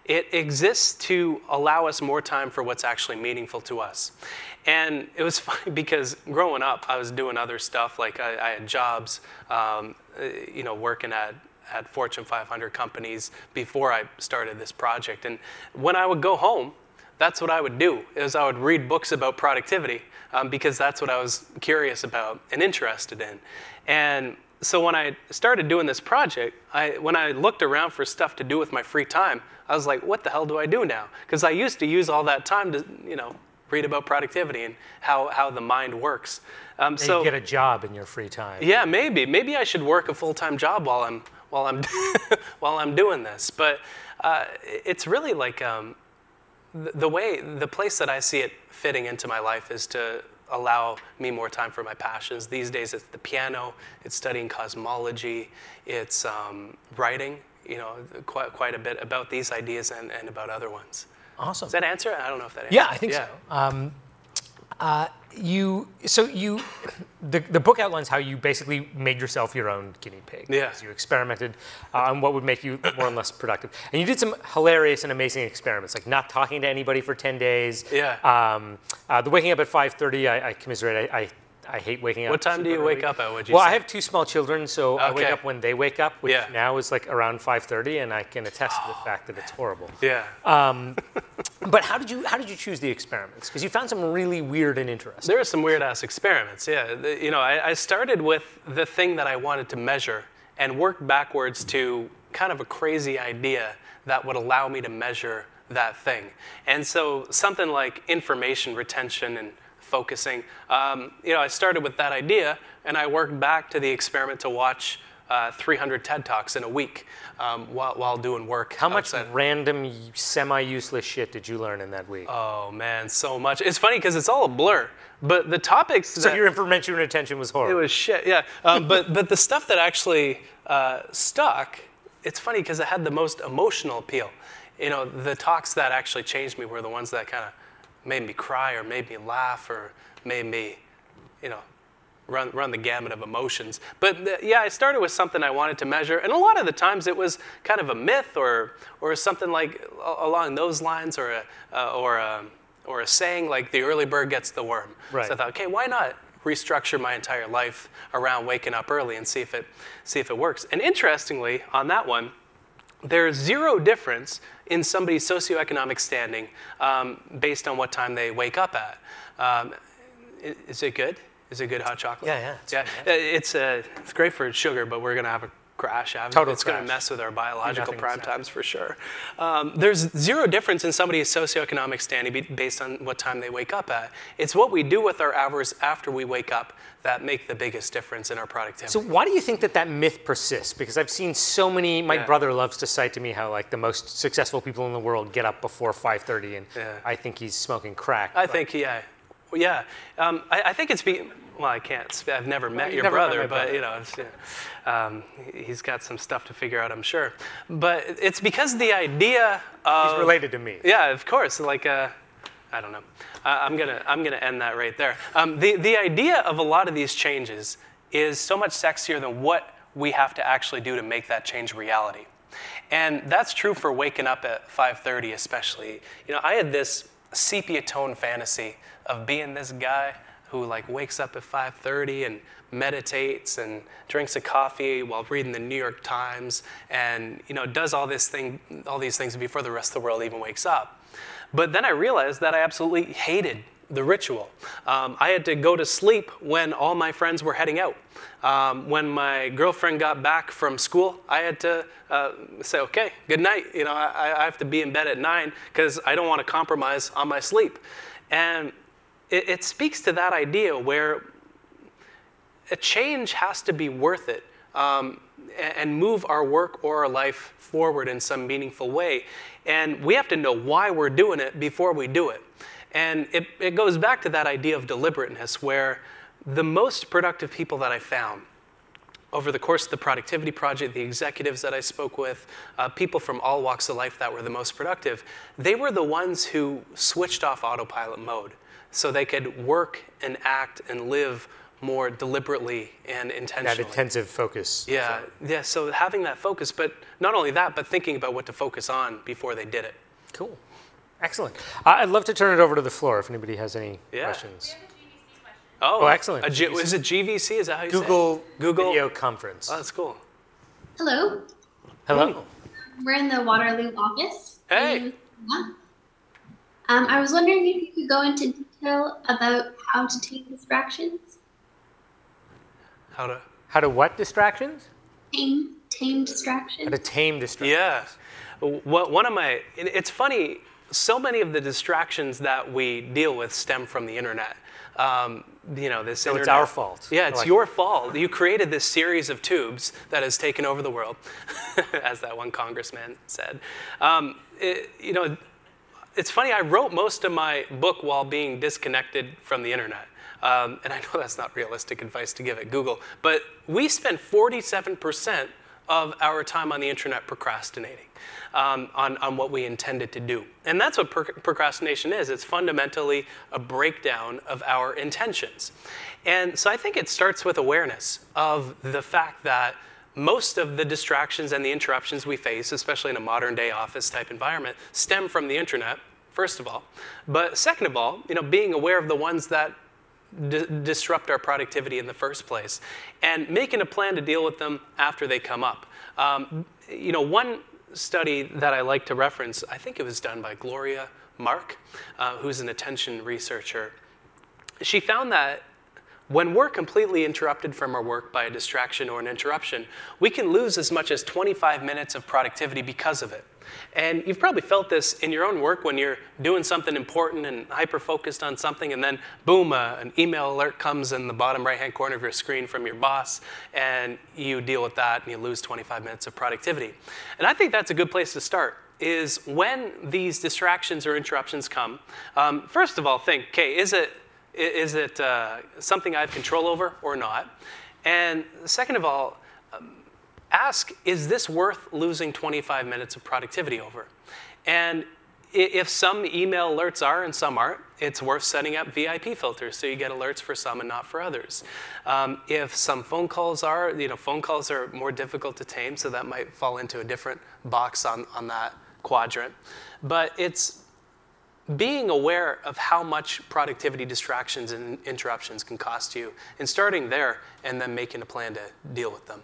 it exists to allow us more time for what's actually meaningful to us. And it was funny because growing up, I was doing other stuff. Like I had jobs, working at Fortune 500 companies before I started this project. And when I would go home, that's what I would do, is I would read books about productivity because that's what I was curious about and interested in. And so when I started doing this project, when I looked around for stuff to do with my free time, I was like, what the hell do I do now? Because I used to use all that time to, read about productivity and how the mind works. So you get a job in your free time. Yeah, maybe I should work a full-time job while while I'm while I'm doing this. But it's really like the place that I see it fitting into my life is to allow me more time for my passions. These days it's the piano, it's studying cosmology, it's writing, quite a bit about these ideas and about other ones. Awesome. Does that answer? I don't know if that answers. Yeah, I think so. The book outlines how you basically made yourself your own guinea pig. Yeah. You experimented on what would make you more and less productive. And you did some hilarious and amazing experiments, like not talking to anybody for 10 days. Yeah. The waking up at 5:30, I commiserate. I hate waking up. What time do you wake up at, would you Well, say? I have 2 small children, so I wake up when they wake up, which now is like around 5:30, and I can attest to the fact that it's horrible. Yeah. But how did you choose the experiments? Because you found some really weird and interesting. There are some weird-ass experiments, yeah. I started with the thing that I wanted to measure and worked backwards to kind of a crazy idea that would allow me to measure that thing. And so something like information retention and focusing, I started with that idea, and I worked back to the experiment to watch 300 TED Talks in a week while doing work. How much random, semi-useless shit did you learn in that week? Oh, man, so much. It's funny because it's all a blur. But the topics... So your information retention was horrible. It was shit, yeah. But the stuff that actually stuck, it's funny because it had the most emotional appeal. The talks that actually changed me were the ones that kind of made me cry or made me laugh or made me, run the gamut of emotions. But I started with something I wanted to measure, and a lot of the times it was kind of a myth or something like along those lines, or a saying like the early bird gets the worm. Right. So I thought, okay, why not restructure my entire life around waking up early and see if it works? And interestingly, on that one, there's zero difference in somebody's socioeconomic standing based on what time they wake up at. Is it good? Is it good hot chocolate? Yeah. It's great for sugar, but we're gonna have a crash. Total It's gonna crash. mess with our biological Nothing prime is times for sure. There's zero difference in somebody's socioeconomic standing based on what time they wake up at. It's what we do with our hours after we wake up that make the biggest difference in our productivity. So why do you think that myth persists? Because I've seen so many, my brother loves to cite to me how like the most successful people in the world get up before 5:30, and I think he's smoking crack. I think, yeah. I think it's well, I can't. I've never met your never brother, met my but brother. He's got some stuff to figure out, I'm sure. But it's because the idea of He's related to me. Yeah, of course. Like I don't know. I'm gonna end that right there. The idea of a lot of these changes is so much sexier than what we have to actually do to make that change reality, and that's true for waking up at 5:30 especially. I had this sepia tone fantasy of being this guy who like wakes up at 5:30 and meditates and drinks a coffee while reading the New York Times and does all these things before the rest of the world even wakes up. But then I realized that I absolutely hated the ritual. I had to go to sleep when all my friends were heading out. When my girlfriend got back from school, I had to say, okay, good night. I have to be in bed at 9 because I don't want to compromise on my sleep. And it speaks to that idea where a change has to be worth it and move our work or our life forward in some meaningful way. And we have to know why we're doing it before we do it. And it goes back to that idea of deliberateness, where the most productive people that I found over the course of the Productivity Project, the executives that I spoke with, people from all walks of life that were the most productive, they were the ones who switched off autopilot mode so they could work and act and live more deliberately and intentionally. That intensive focus. Yeah, so having that focus, but not only that, but thinking about what to focus on before they did it. Cool. Excellent. I'd love to turn it over to the floor if anybody has any questions. We have a GVC question. Oh, excellent. Is it GVC? Is that how you say it? Google Video Conference. Oh, that's cool. Hello. Hello. We're in the Waterloo office. Hey. I was wondering if you could go into detail about how to take distractions. How to what distractions? Tame distractions. How to tame distractions. Yeah. It's funny, so many of the distractions that we deal with stem from the internet. This So internet. it's our fault. Yeah, it's Like- your fault. You created this series of tubes that has taken over the world, as that one congressman said. It's funny, I wrote most of my book while being disconnected from the internet. And I know that's not realistic advice to give at Google, but we spend 47% of our time on the internet procrastinating on what we intended to do. And that's what procrastination is. It's fundamentally a breakdown of our intentions. And so I think it starts with awareness of the fact that most of the distractions and the interruptions we face, especially in a modern day office type environment, stem from the internet, first of all. But second of all, being aware of the ones that disrupt our productivity in the first place and making a plan to deal with them after they come up. One study that I like to reference, I think it was done by Gloria Mark, who's an attention researcher. She found that when we're completely interrupted from our work by a distraction or an interruption, we can lose as much as 25 minutes of productivity because of it. And you've probably felt this in your own work when you're doing something important and hyper-focused on something, and then boom, an email alert comes in the bottom right-hand corner of your screen from your boss, and you deal with that, and you lose 25 minutes of productivity. And I think that's a good place to start, is when these distractions or interruptions come, first of all, think, okay, is it something I have control over or not? And second of all, ask, is this worth losing 25 minutes of productivity over? And if some email alerts are and some aren't, it's worth setting up VIP filters so you get alerts for some and not for others. If some phone calls are, phone calls are more difficult to tame, so that might fall into a different box on that quadrant. But it's being aware of how much productivity distractions and interruptions can cost you, and starting there and then making a plan to deal with them.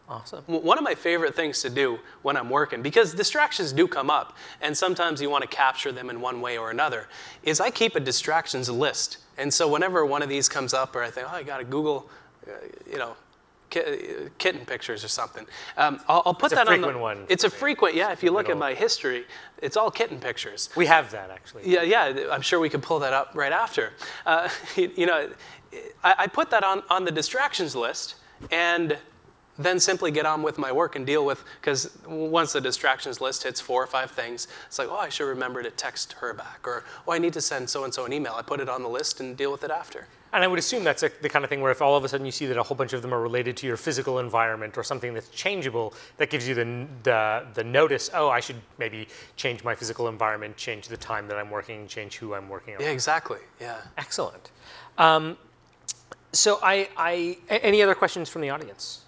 Awesome. One of my favorite things to do when I'm working, because distractions do come up, and sometimes you want to capture them in one way or another, is I keep a distractions list. And so whenever one of these comes up, or I think, I got to Google, kitten pictures or something, I'll put that on. It's a frequent one. It's a frequent, yeah. If you look at my history, it's all kitten pictures. We have that, actually. Yeah. I'm sure we could pull that up right after. I put that on the distractions list, and then simply get on with my work and deal with, because once the distractions list hits 4 or 5 things, it's like, I should remember to text her back, or, I need to send so-and-so an email. I put it on the list and deal with it after. And I would assume that's the kind of thing where if all of a sudden you see that a whole bunch of them are related to your physical environment or something that's changeable, that gives you the notice, I should maybe change my physical environment, change the time that I'm working, change who I'm working on. Yeah, exactly, yeah. Excellent. So any other questions from the audience?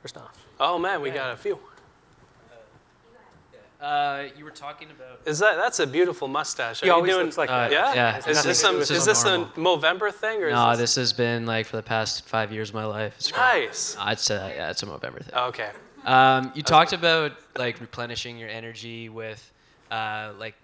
First off. Oh man, we got a few. You were talking about. That's a beautiful mustache. He always looks like that. Yeah. Is this a Movember thing, or No, this has been like for the past 5 years of my life. It's nice. It's a Movember thing. Okay. You talked about like replenishing your energy with like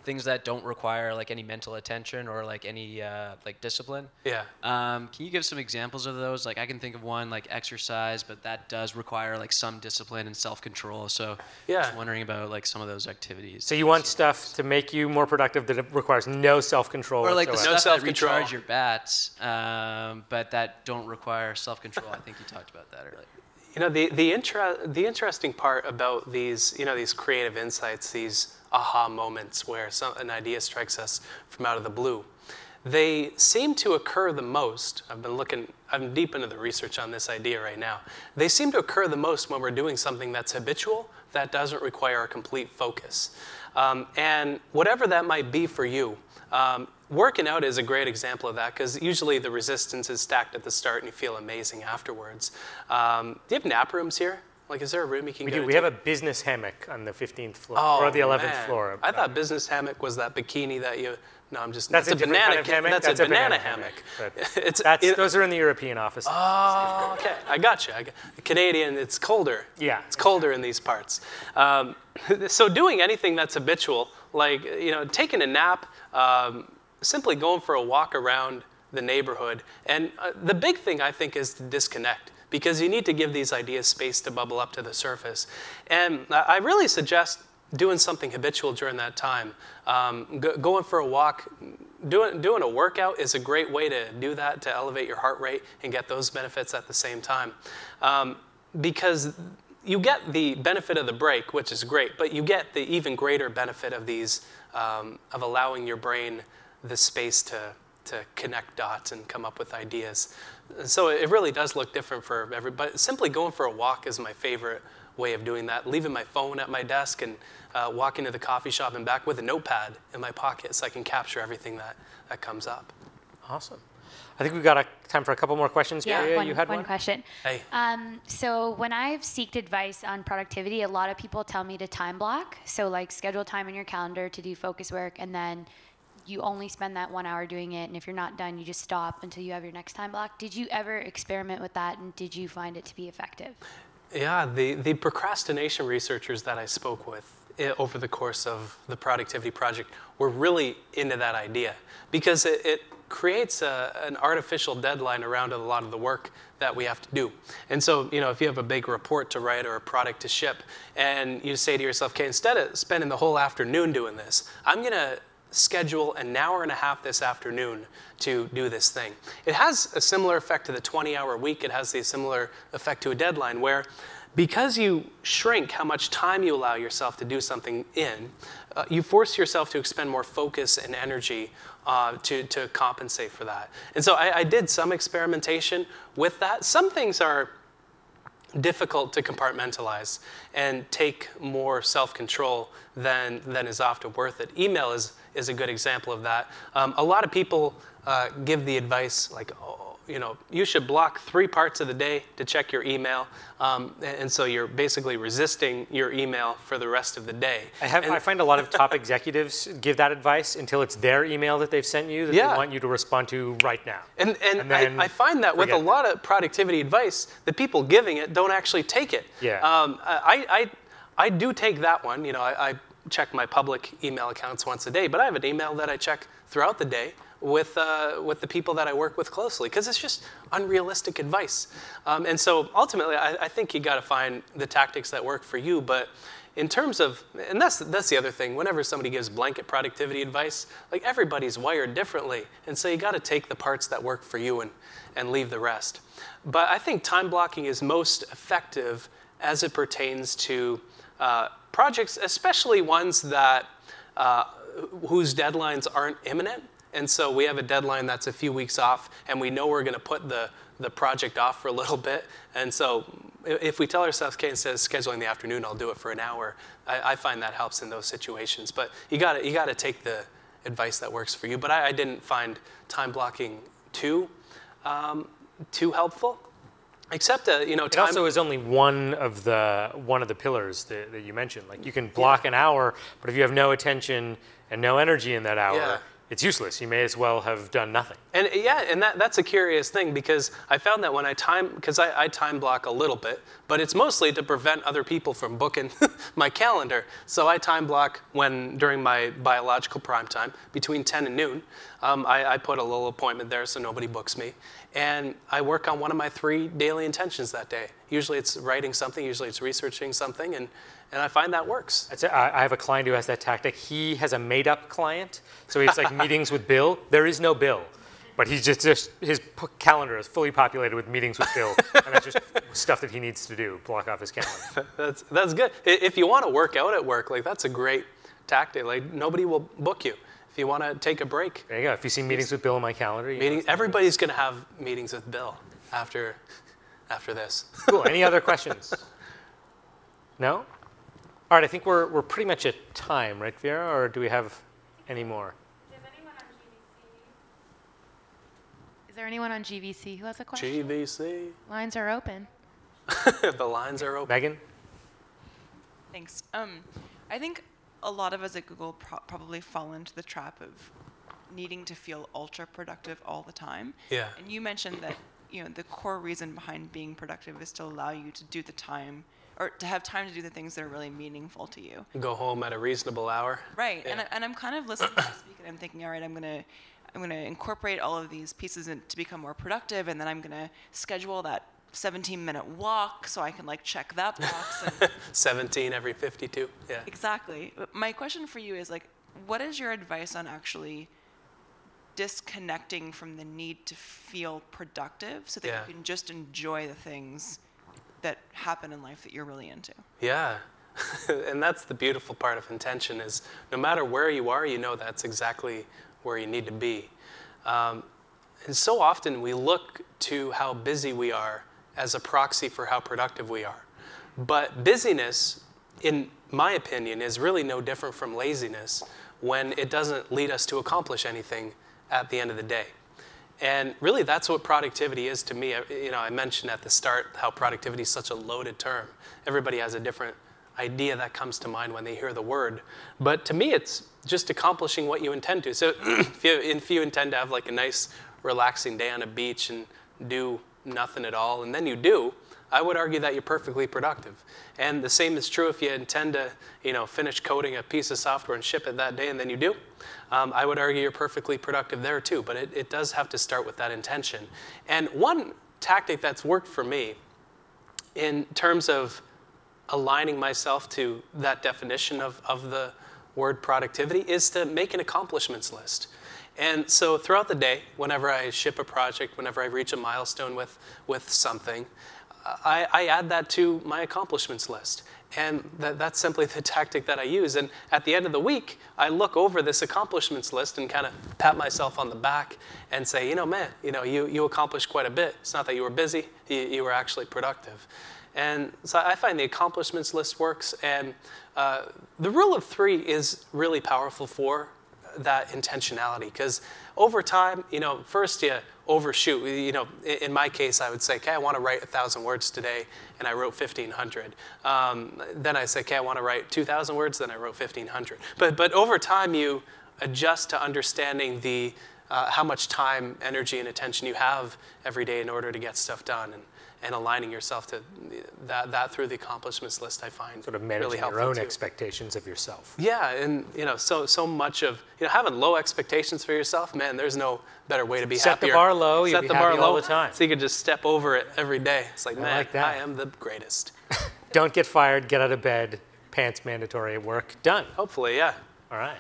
things that don't require like any mental attention or like any like discipline. Yeah. Can you give some examples of those? Like I can think of one like exercise, but that does require like some discipline and self-control. So just wondering about like some of those activities. So you want stuff to make you more productive that requires no self-control or like whatsoever. the stuff that recharge your bats, but that don't require self-control. I think you talked about that earlier. The interesting part about these, these creative insights, these aha moments where an idea strikes us from out of the blue, they seem to occur the most. I'm deep into the research on this idea right now. They seem to occur the most when we're doing something that's habitual, that doesn't require a complete focus. And whatever that might be for you, working out is a great example of that, because usually the resistance is stacked at the start and you feel amazing afterwards. Do you have nap rooms here? Like, is there a room you can go to? We have a business hammock on the 15th floor, or the 11th floor. I thought business hammock was that bikini that you, no, I'm just, that's a banana kind of hammock. That's a banana hammock. Those are in the European office. Oh, okay, I got you. Canadian, it's colder. Yeah. It's colder in these parts. So doing anything that's habitual, like, taking a nap, simply going for a walk around the neighborhood. And the big thing, I think, is to disconnect, because you need to give these ideas space to bubble up to the surface. And I really suggest doing something habitual during that time. Going for a walk, doing a workout is a great way to do that, to elevate your heart rate and get those benefits at the same time. Because you get the benefit of the break, which is great, but you get the even greater benefit of these, of allowing your brain the space to connect dots and come up with ideas. So it really does look different for everybody. Simply going for a walk is my favorite way of doing that. Leaving my phone at my desk and walking to the coffee shop and back with a notepad in my pocket so I can capture everything that comes up. Awesome. I think we've got time for a couple more questions. Yeah, Maria, you had one question. Hey. So when I've sought advice on productivity, a lot of people tell me to time block. So like schedule time in your calendar to do focus work, and then you only spend that 1 hour doing it, and if you're not done, you just stop until you have your next time block. Did you ever experiment with that, and did you find it to be effective? Yeah, the procrastination researchers that I spoke with over the course of the productivity project were really into that idea, because it creates an artificial deadline around a lot of the work that we have to do. And so, if you have a big report to write or a product to ship, and you say to yourself, okay, instead of spending the whole afternoon doing this, I'm going to schedule an hour and a half this afternoon to do this thing. It has a similar effect to the 20-hour week. It has a similar effect to a deadline where, because you shrink how much time you allow yourself to do something in, you force yourself to expend more focus and energy to compensate for that. And so I did some experimentation with that. Some things are difficult to compartmentalize and take more self-control than is often worth it. Email is a good example of that. A lot of people give the advice like, you should block 3 parts of the day to check your email, and so you're basically resisting your email for the rest of the day. I find a lot of top executives give that advice until it's their email that they've sent you that they want you to respond to right now. And I find that with a lot of productivity advice, the people giving it don't actually take it. Yeah. I do take that one. I check my public email accounts once a day, but I have an email that I check throughout the day with the people that I work with closely, because it's just unrealistic advice. And so ultimately, I think you got to find the tactics that work for you. But in terms of, and that's the other thing, whenever somebody gives blanket productivity advice, like everybody's wired differently. And so you got to take the parts that work for you and leave the rest. But I think time blocking is most effective as it pertains to projects, especially ones that whose deadlines aren't imminent. And so we have a deadline that's a few weeks off, and we know we're going to put the project off for a little bit. And so if we tell ourselves, okay, instead of scheduling the afternoon, I'll do it for an hour, I find that helps in those situations. But you got to take the advice that works for you. But I didn't find time blocking too helpful. Except, time. It also is only one of the pillars that you mentioned. Like you can block an hour, but if you have no attention and no energy in that hour, it's useless. You may as well have done nothing. And that's a curious thing, because I found that when I time block a little bit, but it's mostly to prevent other people from booking my calendar. So I time block during my biological prime time, between 10 and noon. I put a little appointment there so nobody books me. And I work on one of my 3 daily intentions that day. Usually it's writing something, usually it's researching something, and I find that works. I have a client who has that tactic. He has a made-up client, so he's like meetings with Bill. There is no Bill, but he's just his calendar is fully populated with meetings with Bill, and that's just stuff that he needs to do. Block off his calendar. That's good. If you want to work out at work, like that's a great tactic. Like nobody will book you. If you want to take a break. There you go. If you see meetings with Bill in my calendar. Everybody's going to have meetings with Bill after this. Cool. Any other questions? No? All right, I think we're pretty much at time, right, Vera? Or do we have any more? Is there anyone on GVC who has a question? GVC. Lines are open. The lines are open. Megan? Thanks. I think a lot of us at Google probably fall into the trap of needing to feel ultra productive all the time. Yeah. And you mentioned that the core reason behind being productive is to allow you to do the time, or to have time to do the things that are really meaningful to you. Go home at a reasonable hour. Right. Yeah. And I'm kind of listening to you speak, and I'm thinking, all right, I'm gonna incorporate all of these pieces to become more productive, and then I'm gonna schedule that 17-minute walk so I can check that box. And 17 every 52. Yeah. Exactly. But my question for you is what is your advice on actually disconnecting from the need to feel productive so that Yeah. you can just enjoy the things that happen in life that you're really into. Yeah. And that's the beautiful part of intention is no matter where you are, you know that's exactly where you need to be. And so often we look to how busy we are as a proxy for how productive we are. But busyness, in my opinion, is really no different from laziness when it doesn't lead us to accomplish anything at the end of the day. And really, that's what productivity is to me. I mentioned at the start how productivity is such a loaded term. Everybody has a different idea that comes to mind when they hear the word. But to me, it's just accomplishing what you intend to. So if you intend to have like a nice, relaxing day on a beach and do nothing at all, and then you do, I would argue that you're perfectly productive. And the same is true if you intend to, finish coding a piece of software and ship it that day, and then you do. I would argue you're perfectly productive there too. But it does have to start with that intention. And one tactic that's worked for me in terms of aligning myself to that definition of the word productivity is to make an accomplishments list. And so throughout the day, whenever I ship a project, whenever I reach a milestone with something, I add that to my accomplishments list. And that's simply the tactic that I use. And at the end of the week, I look over this accomplishments list and kind of pat myself on the back and say, man, you accomplished quite a bit. It's not that you were busy, you were actually productive. And so I find the accomplishments list works. And the rule of 3 is really powerful for that intentionality. Because over time, first you overshoot. In my case, I would say, okay, I want to write 1,000 words today, and I wrote 1,500. Then I say, okay, I want to write 2,000 words, then I wrote 1,500. But over time, you adjust to understanding the how much time, energy, and attention you have every day in order to get stuff done, and aligning yourself to that through the accomplishments list, I find Sort of managing really helpful your own too. expectations of yourself. Yeah, and so much of having low expectations for yourself, man, there's no better way to be Set the happier. bar low, you'll Set be the bar happy low, all the time. so you can just step over it every day. It's like, man, like that. I am the greatest. Don't get fired, get out of bed, pants mandatory at work, done. Hopefully, yeah. All right.